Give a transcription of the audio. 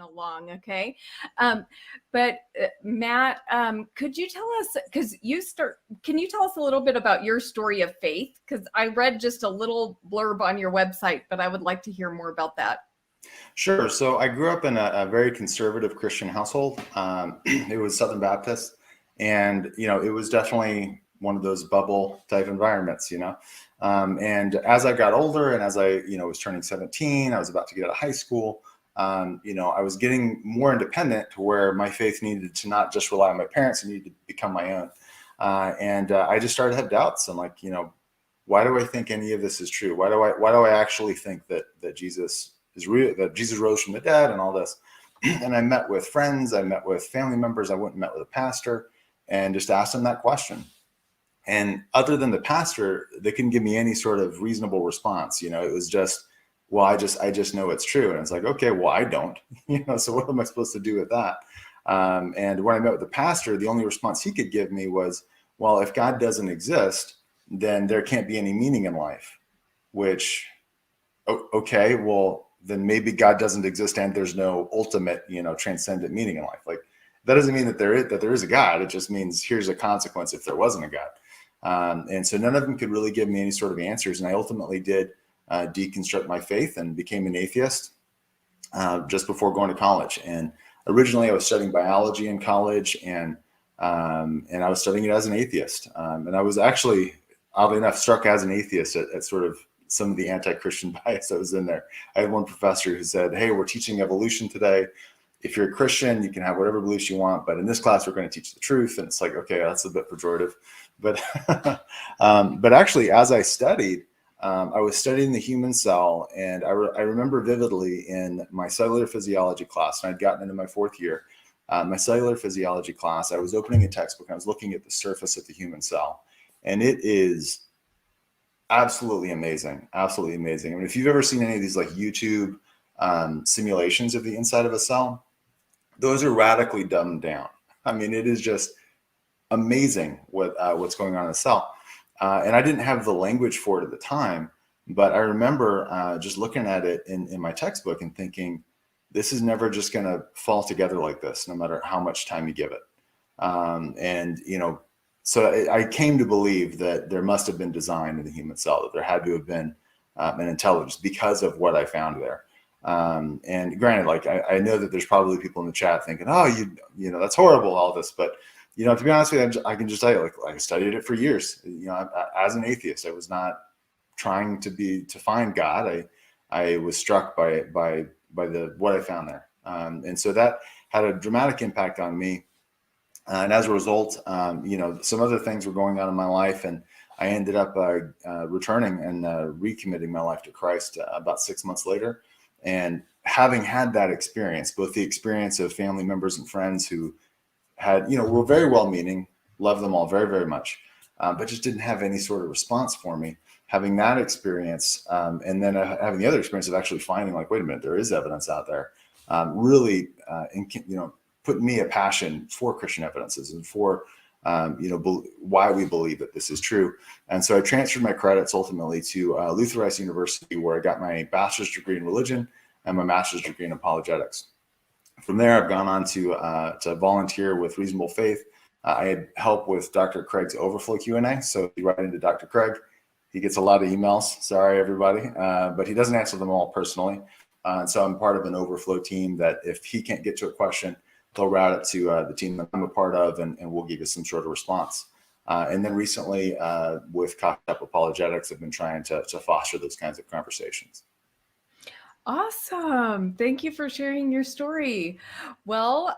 along, okay? But Matt, could you tell us, can you tell us a little bit about your story of faith? Because I read just a little blurb on your website, but I would like to hear more about that. Sure. So I grew up in a very conservative Christian household. It was Southern Baptist, and it was definitely one of those bubble type environments. And as I got older, and as I was turning 17, I was about to get out of high school. I was getting more independent to where my faith needed to not just rely on my parents; it needed to become my own. And I just started to have doubts. I'm like, why do I think any of this is true? Why do I actually think that Jesus is real, that Jesus rose from the dead and all this? And I met with friends, I met with family members, I went and met with a pastor and just asked him that question. And other than the pastor, they couldn't give me any sort of reasonable response. It was just, well, I just know it's true. And it's like, okay, well, I don't, so what am I supposed to do with that? And when I met with the pastor, the only response he could give me was, well, if God doesn't exist, then there can't be any meaning in life, which, okay, well, then maybe God doesn't exist and there's no ultimate, transcendent meaning in life. Like, that doesn't mean that there is a God. It just means here's a consequence if there wasn't a God. And so none of them could really give me any sort of answers. And I ultimately did deconstruct my faith and became an atheist just before going to college. And originally I was studying biology in college, and I was studying it as an atheist. And I was actually, oddly enough, struck as an atheist at sort of some of the anti-Christian bias that was in there. I had one professor who said, hey, we're teaching evolution today. If you're a Christian, you can have whatever beliefs you want, but in this class, we're going to teach the truth. And it's like, okay, that's a bit pejorative. But, but actually, as I studied, I was studying the human cell. And I remember vividly in my cellular physiology class, and I'd gotten into my fourth year, my cellular physiology class, I was opening a textbook and I was looking at the surface of the human cell. And it is absolutely amazing. Absolutely amazing. I mean, if you've ever seen any of these like YouTube simulations of the inside of a cell, those are radically dumbed down. I mean, it is just amazing what's going on in a cell. And I didn't have the language for it at the time, but I remember just looking at it in my textbook and thinking, this is never just going to fall together like this, no matter how much time you give it. So I came to believe that there must have been design in the human cell, that there had to have been an intelligence because of what I found there. And granted, like I know that there's probably people in the chat thinking, oh, that's horrible, all this. But, to be honest with you, I can just tell you, like I studied it for years. As an atheist, I was not trying to find God. I was struck by what I found there. And so that had a dramatic impact on me. And as a result, some other things were going on in my life, and I ended up returning and recommitting my life to Christ about 6 months later. And having had that experience, both the experience of family members and friends who had, were very well-meaning, loved them all very, very much, but just didn't have any sort of response for me. Having that experience, and then having the other experience of actually finding, like, wait a minute, there is evidence out there, really, put me a passion for Christian evidences and for, why we believe that this is true. And so I transferred my credits ultimately to Luther Rice University, where I got my bachelor's degree in religion and my master's degree in apologetics. From there, I've gone on to volunteer with Reasonable Faith. I had help with Dr. Craig's Overflow Q&A. So you write into Dr. Craig. He gets a lot of emails. Sorry, everybody. But he doesn't answer them all personally. And so I'm part of an Overflow team that if he can't get to a question, they'll route it to the team that I'm a part of, and we'll give you some sort of response. And then recently with Cocked Up Apologetics, I've been trying to foster those kinds of conversations. Awesome. Thank you for sharing your story. Well,